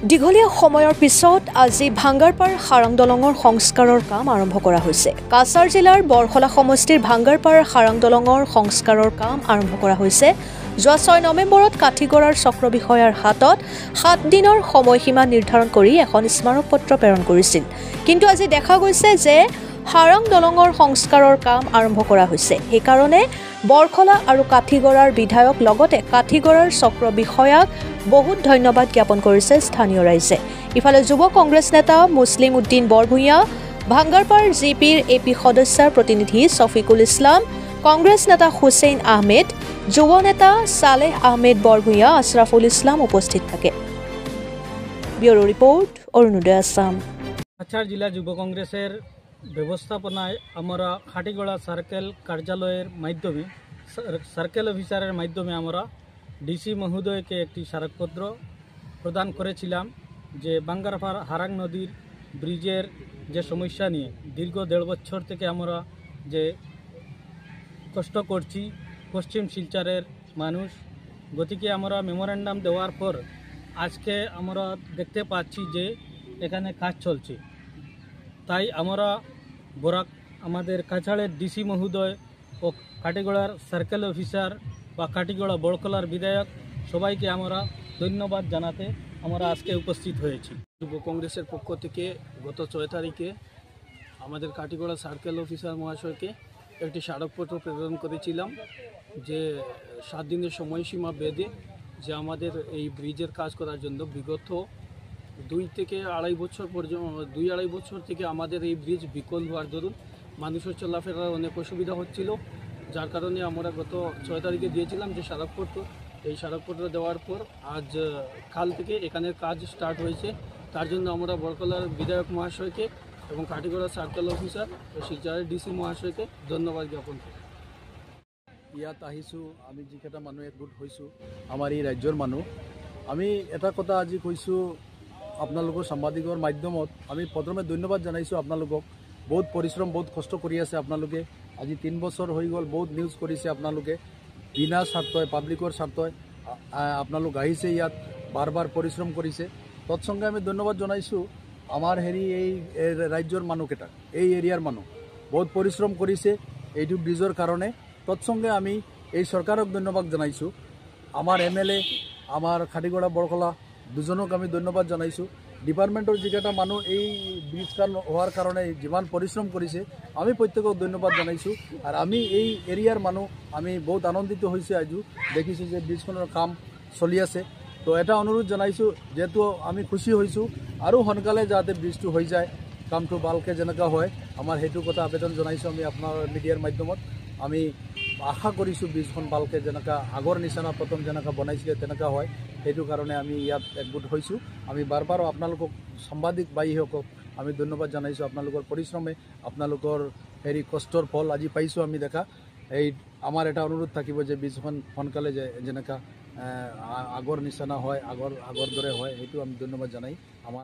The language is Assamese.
দীঘলীয়া সময়ৰ পিছত আজি ভাঙ্গাৰপাৰ হাৰাং দলঙৰ সংস্কাৰৰ কাম আৰম্ভ কৰা হৈছে। কাছাৰ জিলাৰ বৰখলা সমষ্টিৰ ভাঙ্গাৰপাৰ হাৰাং দলঙৰ সংস্কাৰৰ কাম আৰম্ভ কৰা হৈছে। যোৱা 6 নৱেম্বৰত কাঠিগড়াৰ চক্ৰ বিষয়াৰ হাতত 7 দিনৰ সময়সীমা নিৰ্ধাৰণ কৰি এখন স্মাৰক পত্ৰ প্ৰেৰণ কৰিছিল। কিন্তু আজি দেখা গৈছে যে হাৰাং দলঙৰ সংস্কাৰৰ কাম আৰম্ভ কৰা হৈছে। সেইকাৰণে বৰখলা আৰু কাঠিগড়াৰ বিধায়ক লগতে কাঠিগড়াৰ চক্ৰ বিষয়াক বহুত ধন্যবাদ জ্ঞাপন কৰিছে স্থানীয় ৰাইজে। ইফালে যুৱ কংগ্ৰেছ নেতা মুছলিম উদ্দিন বৰভূঞা, ভাঙ্গাৰপাৰ জিপিৰ এপি সদস্যৰ প্ৰতিনিধি ছফিকুল ইছলাম, কংগ্ৰেছ নেতা হুছেইন আহমেদ, যুৱ নেতা সালেহ আহমেদ বৰভূঞা, আশৰাফুল ইছলাম উপস্থিত থাকে। ব্যুরো রিপোর্ট, অরুণোদয় আসাম। কাছাড় জেলা যুব কংগ্রেসের ব্যবস্থাপনায় আমরা খাটিগড়া সার্কেল কার্যালয়ের মাধ্যমে সার্কেল অফিসারের মাধ্যমে আমরা ডিসি মহোদয়কে একটি স্মারকপত্র প্রদান করেছিলাম যে ভাঙ্গারপার হারাং নদীর ব্রিজের যে সমস্যা নিয়ে দীর্ঘ 1.5 বছর থেকে আমরা যে কষ্ট করছি পশ্চিম শিলচরের মানুষ, গতিকে আমরা মেমোরেন্ডাম দেওয়ার পর আজকে আমরা দেখতে পাচ্ছি যে এখানে কাজ চলছে। তাই আমরা বরাক আমাদের কাছাড়ের ডিসি মহোদয় ও কাটিগড়ার সার্কেল অফিসার বা কাটিগড়া বড়খলার বিধায়ক সবাইকে আমরা ধন্যবাদ জানাতে আমরা আজকে উপস্থিত হয়েছি। যুব কংগ্রেসের পক্ষ থেকে গত 6 তারিখে আমাদের কাটিগড়া সার্কেল অফিসার মহাশয়কে একটি স্মারকপত্র প্রেরণ করেছিলাম যে 7 দিনের সময়সীমা বেঁধে যে আমাদের এই ব্রিজের কাজ করার জন্য বিগত 2 থেকে আড়াই বছর পর্যন্ত 2-2.5 বছর থেকে আমাদের এই ব্রিজ বিকল হওয়ার দরুন মানুষের চলাফেরার অনেক অসুবিধা হচ্ছিল, যার কারণে আমরা গত 6 তারিখে দিয়েছিলাম যে স্মারকপত্র। এই স্মারকপত্র দেওয়ার পর আজ কাল থেকে এখানের কাজ স্টার্ট হয়েছে। তার জন্য আমরা বরখলার বিধায়ক মহাশয়কে এবং কাটিগড়া সার্কেল অফিসার ও শিলচরের ডিসি মহাশয়কে ধন্যবাদ জ্ঞাপন করি। ইয়াত আহিছোঁ আমি যিকেইটা মানুহ একগোট হৈছোঁ আমাৰ এই ৰাজ্যৰ মানুহ। আমি এটা কথা আজি কৈছোঁ আপোনালোকৰ সাংবাদিকৰ মাধ্যমত, আমি প্ৰথমে ধন্যবাদ জনাইছোঁ আপোনালোকক। বহুত পৰিশ্ৰম বহুত কষ্ট কৰি আছে আপোনালোকে। আজি 3 বছৰ হৈ গ'ল, বহুত নিউজ কৰিছে আপোনালোকে, বিনা স্বাৰ্থই পাব্লিকৰ স্বাৰ্থই আপোনালোক আহিছে ইয়াত, বাৰ বাৰ পৰিশ্ৰম কৰিছে। তৎসংগে আমি ধন্যবাদ জনাইছোঁ আমাৰ এই ৰাজ্যৰ মানুহকেইটাক, এই এৰিয়াৰ মানুহ বহুত পৰিশ্ৰম কৰিছে এইটো ব্ৰিজৰ কাৰণে। তৎসংগে আমি এই চৰকাৰক ধন্যবাদ জনাইছোঁ। আমাৰ MLA আমাৰ খাটিগড়া বৰখলা দুজনক আমি ধন্যবাদ জনাইছোঁ। ডিপাৰ্টমেণ্টৰ যিকেইটা মানুহ এই ব্ৰিজখন হোৱাৰ কাৰণে যিমান পৰিশ্ৰম কৰিছে আমি প্ৰত্যেকক ধন্যবাদ জনাইছোঁ। আৰু আমি এই এৰিয়াৰ মানুহ আমি বহুত আনন্দিত হৈছে। আজিও দেখিছোঁ যে ব্ৰিজখনৰ কাম চলি আছে। তো এটা অনুৰোধ জনাইছোঁ, যেহেতু আমি খুশি হৈছোঁ আৰু সোনকালে যাতে ব্ৰিজটো হৈ যায়, কামটো ভালকৈ যেনেকুৱা হয় আমাৰ সেইটো কথা আবেদন জনাইছোঁ আমি আপোনাৰ মিডিয়াৰ মাধ্যমত। আমি আশা কৰিছোঁ ব্ৰিজখন ভালকৈ যেনেকুৱা আগৰ নিচিনা প্ৰথম যেনেকুৱা বনাইছিলে তেনেকুৱা হয়, সেইটো কাৰণে আমি ইয়াত একগোট হৈছোঁ। আমি বাৰ বাৰ আপোনালোকক সাংবাদিক ভাইসকলক আমি ধন্যবাদ জনাইছোঁ। আপোনালোকৰ পৰিশ্ৰমে আপোনালোকৰ কষ্টৰ ফল আজি পাইছোঁ আমি দেখা। এই আমাৰ এটা অনুৰোধ থাকিব যে ব্ৰিজখন সোনকালে যেনেকুৱা আগৰ নিচিনা হয়, আগৰ দৰে হয়, সেইটো আমি ধন্যবাদ জনাই আমাৰ